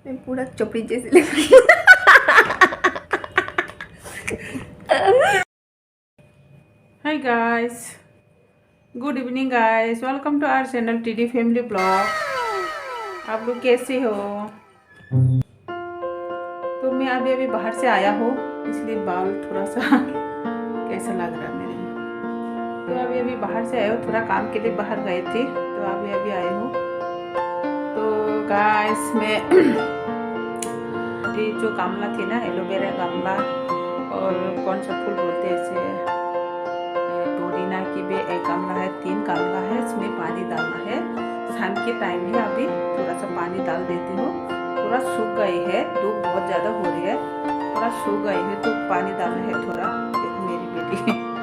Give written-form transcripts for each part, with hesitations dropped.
मैं पूरा चोपड़ी जैसी लग रही हूँ। Hi guys, good evening guys, welcome to our channel TD family blog. आप लोग कैसे हो? तो मैं अभी बाहर से आया हूँ, इसलिए बाल थोड़ा सा कैसा लग रहा है मेरे में। तो अभी बाहर से आया हूँ, थोड़ा काम के लिए बाहर गए थे, तो अभी आए हूँ। तो गाइस मैं ये जो गमला थी ना, एलोवेरा गमला और कौन सा फूल बोलते हैं इसे, की भी एक गमला है, 3 गमला है, इसमें पानी डालना है। शाम के टाइम में अभी थोड़ा सा पानी डाल देती हूँ। थोड़ा सूख गए है, धूप बहुत ज़्यादा हो रही है, थोड़ा सूख गए है तो पानी डालना है थोड़ा। मेरी बेटी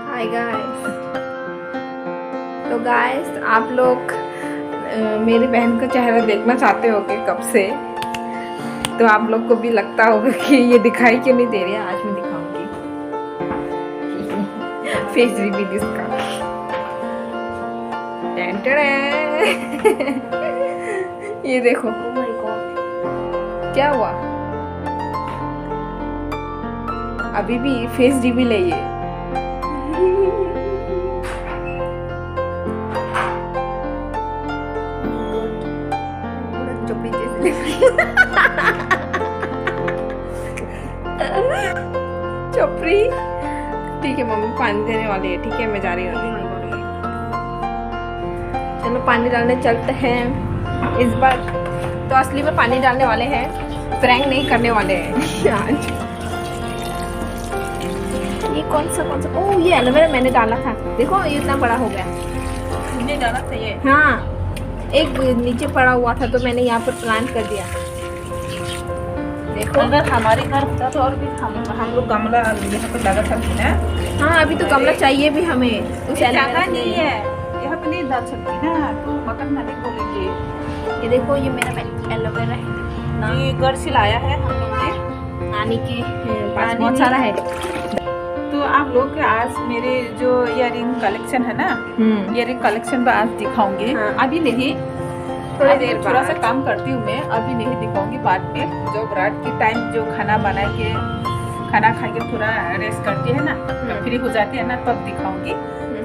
हाय गाइस। तो गाइस आप लोग मेरी बहन का चेहरा देखना चाहते हो कि कब से, तो आप लोग को भी लगता होगा कि ये दिखाई क्यों नहीं दे रही है। आज मैं दिखाऊंगी फेस रिवील इसका। ये देखो, ओह माय गॉड, क्या हुआ? अभी भी फेस रिवील है ये। चोपड़ी जैसी लग रही है। चोपड़ी। ठीक है, मम्मी पानी देने वाली है। ठीक है, मैं जा रही हूँ। चलो पानी डालने चलते हैं इस बार। तो असली में पानी डालने वाले हैं, प्रैंक नहीं करने वाले हैं आज। ये कौन सा ओह, ये एलोवेरा मैंने डाला था। देखो ये इतना बड़ा हो गया। तुमने डाला था ये? हाँ, एक नीचे पड़ा हुआ था तो मैंने यहाँ पर प्लांट कर दिया। देखो, अगर हमारे घर होता तो और भी हम लोग गमला यहाँ पर लगा सकते हैं। हाँ, अभी तो गमला चाहिए भी हमें। उस जगह नहीं है, यहाँ पे नहीं डाल सकती ना, तो मकान मालिक बोलेंगे। ये देखो, ये मेरा एलोवेरा है, ये घर से लाया है हम लोग ने, नानी के पास बहुत सारा है। तो आप लोग के आज मेरे जो इयरिंग कलेक्शन है ना, इयरिंग कलेक्शन में आज दिखाऊंगी। हाँ। अभी नहीं, थोड़ी देर थोड़ा बाद सा काम करती हूँ मैं, अभी नहीं दिखाऊंगी, बाद में जो रात के टाइम जो खाना बना के खाना खा के थोड़ा रेस्ट करती है ना, फ्री हो जाती है ना, तब दिखाऊंगी।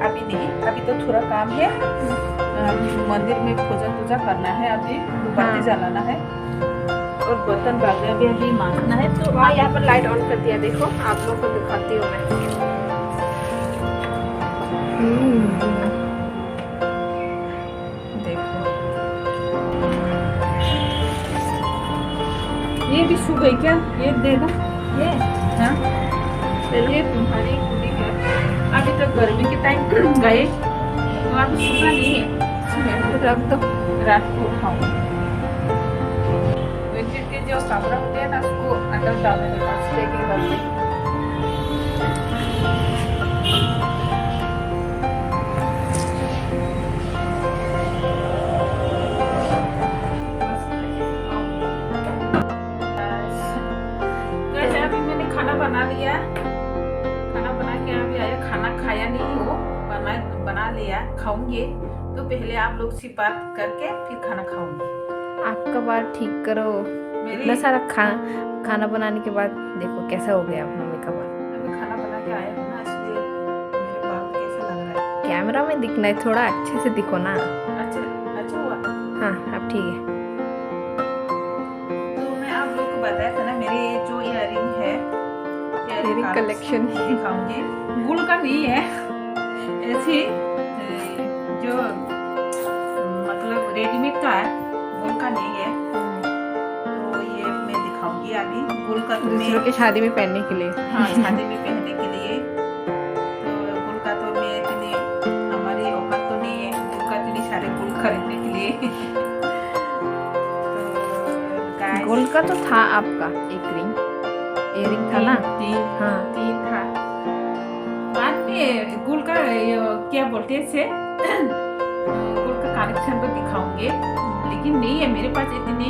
अभी नहीं, अभी तो थोड़ा काम है, मंदिर में पूजा करना है, अभी बत्ती जलाना है और बर्तन बागना भी अभी मांजना है। तो वहाँ यहाँ पर लाइट ऑन कर दिया। देखो, आप लोग को दिखाती हूँ मैं। देखो, ये भी सूख गई क्या? ये दे दो। ये हाँ, ये तुम्हारी पूरी है। अभी तक गर्मी के टाइम गए तो अभी सूखा नहीं है, रख दो, रात को उठाऊंगी। विंटर के जो कपड़ा होते हैं ना, उसको अंदर डालने के बाद स्टेकिंग करके। अभी मैंने खाना बना लिया, खाना बना के अभी आया, खाना खाया नहीं हो, बना लिया, खाऊंगी। तो पहले आप लोग से बात करके फिर खाना खाऊंगी। आपका बाल ठीक करो। इतना सारा खाना बनाने के बाद देखो कैसा हो गया मम्मी का बाल। अभी खाना बना के आया हूँ ना, इसलिए मेरे बाल कैसा लग रहा है। कैमरा में दिखना है, थोड़ा अच्छे से दिखो ना। अच्छा हुआ। हाँ, अब ठीक है। तो मैं आप लोग को बताया था ना, मेरी जो इयरिंग है, इयरिंग कलेक्शन दिखाऊंगी। गुल का नहीं है, ऐसी जो मतलब रेडीमेड का है, गुल का नहीं है। तो ये मैं दिखाऊंगी अभी। गुल का तो दूसरों के शादी में पहनने के लिए। हाँ, शादी में पहनने के लिए। तो गुल का तो मैं इतनी, हमारी औकात तो नहीं है गुल का इतनी सारे गुल खरीदने के लिए। तो गोल का तो था आपका एक इयरिंग था ना? हाँ, 3 था। बाद में गुल का क्या बोलते हैं इसे, गुल का कलेक्शन तो दिखाऊंगे, लेकिन नहीं है मेरे पास इतनी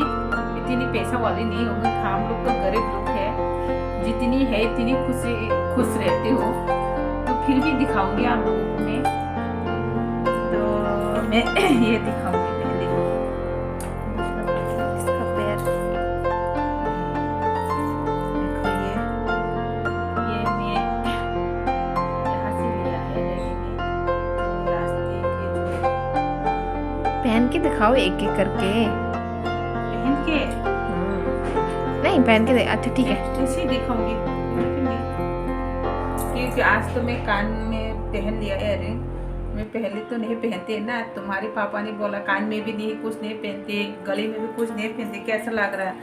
पैसा वाली नहीं होगी। हम लोग तो गरीब लोग हैं, जितनी है इतनी खुश रहते हो, तो फिर भी दिखाऊंगी आप लोगों को मैं। तो मैं ये दिखाऊंगी पहले। इसका पैर के दिखाओ एक एक करके। पहन के नहीं पहन के अच्छा ठीक है। ऐसे दिखाऊंगी क्योंकि आज तो मैं कान में पहन लिया इयररिंग। मैं पहले तो नहीं पहनते ना, तुम्हारे पापा ने बोला कान में भी नहीं कुछ नहीं पहनते, गले में भी कुछ नहीं पहनते, कैसा लग रहा है,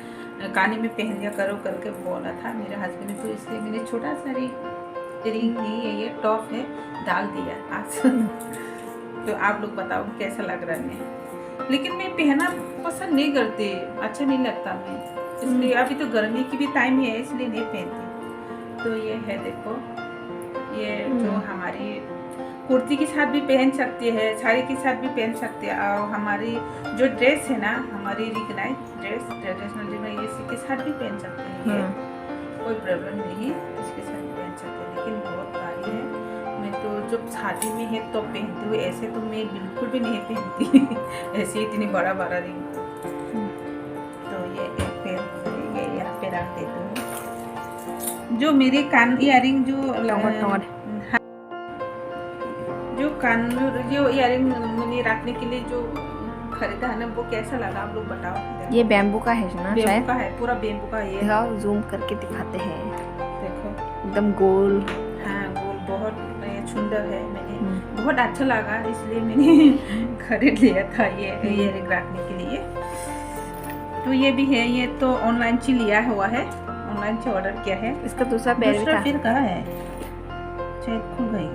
कान में पहन लिया करो करके बोला था मेरे हस्बैंड ने। तो इसलिए मैंने छोटा सा रिंग नहीं है, ये टॉप है, डाल दिया आज। तो आप लोग बताओ कैसा लग रहा है। लेकिन मैं पहनना पसंद नहीं करती, अच्छा नहीं लगता मैं, इसलिए अभी तो गर्मी की भी टाइम है इसलिए नहीं पहनती। तो ये है देखो, ये जो हमारी कुर्ती के साथ भी पहन सकती है, साड़ी के साथ भी पहन सकते हैं, और हमारी जो ड्रेस है ना, हमारी रिकनाइज ड्रेस ट्रेडिशनल ड्रेस, इसी के साथ भी पहन सकते हैं। ये कोई प्रॉब्लम नहीं, इसके साथ भी पहन सकते हैं। लेकिन बहुत भारी है, मैं तो जब शादी में है तो पहनती हूँ, ऐसे तो मैं बिल्कुल भी नहीं पहनती। ऐसे इतनी बड़ा बड़ा रिंग। तो ये एक पैर ये यहाँ पे रख देती हूँ। जो मेरे कान इयररिंग जो इयररिंग मैंने रखने के लिए जो खरीदा है ना, वो कैसा लगा आप लोग बताओ। ये बैम्बू का है ना, बैम्बू का है, पूरा बैम्बू का। ये दिखाओ, जूम करके दिखाते हैं, देखो एकदम गोल। हाँ गोल, बहुत सुंदर है। मैंने बहुत अच्छा लगा इसलिए मैंने खरीद लिया था ये इयररिंग रखने के लिए। तो ये भी है, ये तो ऑनलाइन से लिया हुआ है, ऑनलाइन से ऑर्डर किया है। इसका दूसरा पैर भी था। फिर कहाँ है, शायद खुल गई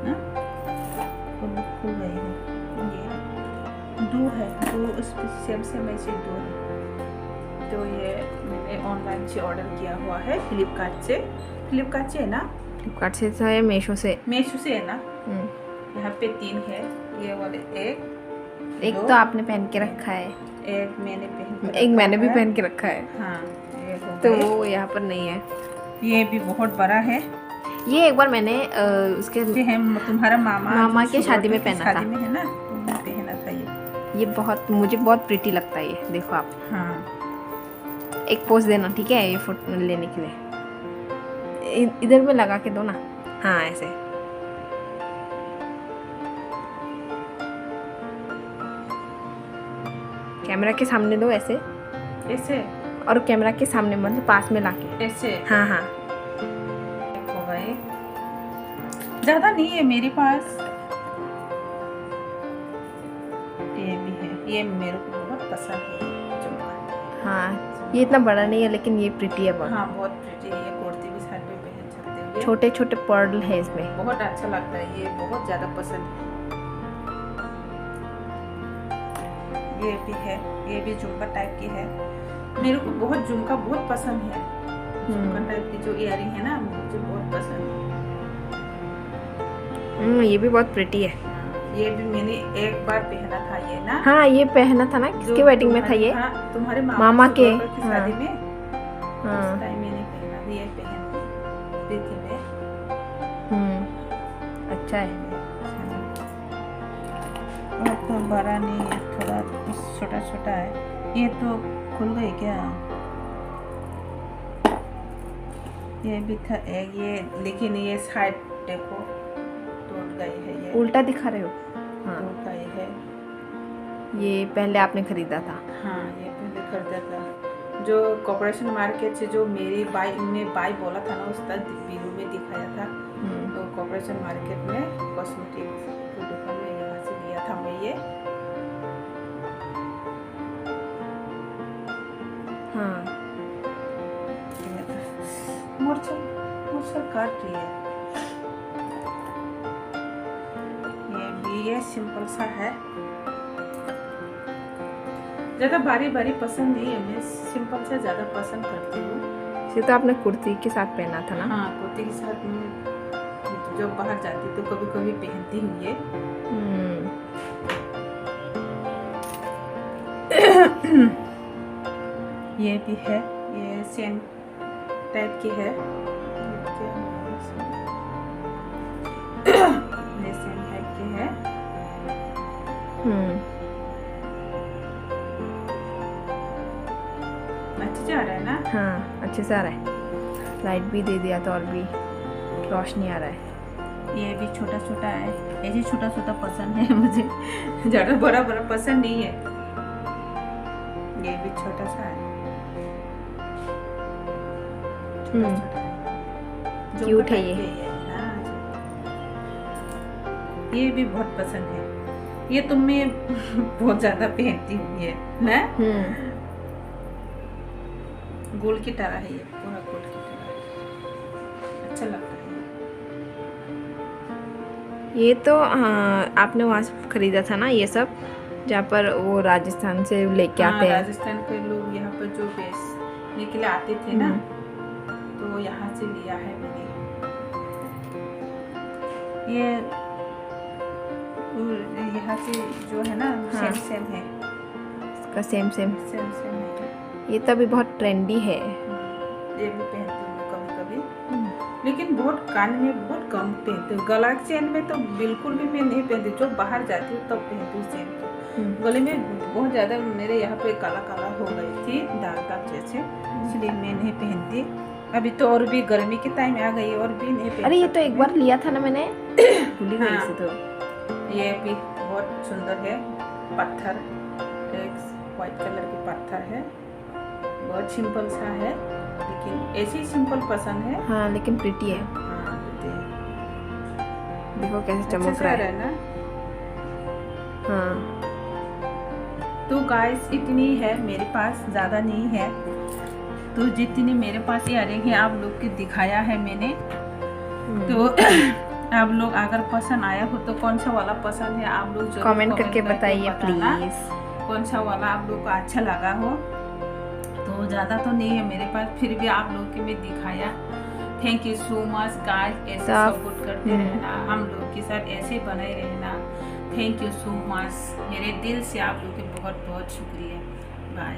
ना, खुल गई है। ये दो है, दो सेम ऐसे दो है। तो ये मैंने ऑनलाइन से ऑर्डर किया हुआ है, फ्लिपकार्ट से है ना, फ्लिपकार्ट से है, मीशो से है ना। यहाँ पे 3 है, ये वाले एक तो आपने पहन के रखा है, एक मैंने भी पहन के रखा है। हाँ, तो वो यहाँ पर नहीं है। ये भी बहुत बड़ा है। ये एक बार मैंने उसके तुम्हारा मामा के शादी में पहना था, है ना, पहना था ये मुझे बहुत प्रिटी लगता है ये। देखो आप, हाँ एक पोज देना ठीक है, ये फोटो लेने के लिए इधर में लगा के दो ना। हाँ ऐसे। कैमरा के सामने दो, ऐसे और कैमरा के सामने मतलब पास में लाके ऐसे। हाँ हाँ। हो गए, ज्यादा नहीं है मेरे पास। ये भी है, ये मेरे को बहुत पसंद है झुमका। हाँ ये इतना बड़ा नहीं है लेकिन ये प्रिटी है बहुत। हाँ बहुत प्रिटी है, ये कुर्ती भी साथ में पहन सकते हैं। छोटे छोटे पर्ल है इसमें, बहुत अच्छा लगता है, ये बहुत ज्यादा पसंद है। ये भी है, ये भी झुमका टाइप की है। मेरे को बहुत झुमका बहुत पसंद है, झुमका टाइप की जो इयररिंग है ना, मुझे बहुत पसंद है। ये भी बहुत प्रिटी है। ये भी मैंने एक बार पहना था ये ना। हाँ ये पहना था ना, किसके वेडिंग में था ये? हाँ, तुम्हारे मामा के शादी में। हाँ उस टाइम मैंने पहना था, ये पहनती थी मैं। अच्छा है। बहुत तो बड़ा नहीं है, थोड़ा छोटा छोटा है। ये तो खुल गई क्या? ये भी था एक, ये लेकिन ये साइड देखो टूट गई है। ये उल्टा दिखा रहे हो? हाँ टूट गई है। ये पहले आपने खरीदा था? हाँ ये पहले खरीदा था, जो कॉर्पोरेशन मार्केट से जो मेरी बाई बोला था ना, उस तक वीडियो में दिखाया था। तो कॉर्पोरेशन मार्केट में कॉस्मेटिक की दुकान में यहाँ से लिया था मैं ये। हाँ मुझसे काट रही है। ये सिंपल सा है, ज़्यादा बारी बारी पसंद नहीं है, मैं सिंपल सा ज़्यादा पसंद करती हूँ। ये तो आपने कुर्ती के साथ पहना था ना? हाँ कुर्ती के साथ में जब बाहर जाती तो कभी कभी पहनती हूँ ये। ये भी है, ये सेम टाइप की है। ये सेम टाइप की है। अच्छे से आ रहा है ना? हाँ अच्छे से आ रहा है। लाइट भी दे दिया तो और भी रोशनी आ रहा है। ये भी छोटा छोटा है, ऐसे छोटा छोटा पसंद है मुझे, ज़्यादा बड़ा बड़ा पसंद नहीं है। ये भी छोटा सा है, छोटा छोटा है, जो क्यूट है टाइप ये। के हाँ जी। ये भी बहुत पसंद है, ये तुम मैं बहुत ज़्यादा पहनती हूँ ये ना। गोल की तरह है ये, पूरा गोल की तरह, अच्छा लगता है। ये तो हाँ, आपने वहाँ से खरीदा था ना ये सब, जहाँ पर वो राजस्थान से लेके आते हैं। राजस्थान के लोग यहाँ पर जो बेचने के लिए आते थे ना, तो यहाँ से लिया है मैंने। ये यहाँ से जो है ना, हाँ। सेम है, इसका सेम सेम है। ये तो अभी बहुत ट्रेंडी है। ये भी पहनती हूँ कभी कभी, लेकिन बहुत कान में बहुत कम पहनती हूँ। गला चेन में तो बिल्कुल भी मैं नहीं पहनती, जो बाहर जाती हूँ तब पहनती हूँ चेन को। गले में बहुत ज़्यादा मेरे यहाँ पे काला काला हो गई थी, दाग दाग जैसे, इसलिए मैं नहीं पहनती। अभी तो और भी गर्मी के टाइम आ गई, और भी नहीं पहनती। अरे ये तो एक बार लिया था ना मैंने, भूल गई हाँ। इसे तो। ये भी बहुत सुंदर है, पत्थर, एक वाइट कलर के पत्थर है, बहुत सिंपल सा है, लेकिन ऐसे ही सिंपल पसंद है। हाँ लेकिन प्रिटी है। हाँ, देखो कैसे अच्छा चमक सा रहा है। है ना। हाँ तो गाइस इतनी है मेरे पास, ज़्यादा नहीं है। तो जितनी मेरे पास इयररिंग है आप लोग को दिखाया है मैंने। तो आप लोग अगर पसंद आया हो तो कौन सा वाला पसंद है आप लोग जरूर कमेंट करके बताइए बताना, प्लीज। कौन सा वाला आप लोग को अच्छा लगा हो। तो ज़्यादा तो नहीं है मेरे पास, फिर भी आप लोग के मैं दिखाया। Thank you so much guys, ऐसे सपोर्ट करते रहना, हम लोग के साथ ऐसे बने रहना। थैंक यू सो मच, मेरे दिल से आप लोग के बहुत बहुत शुक्रिया। बाय।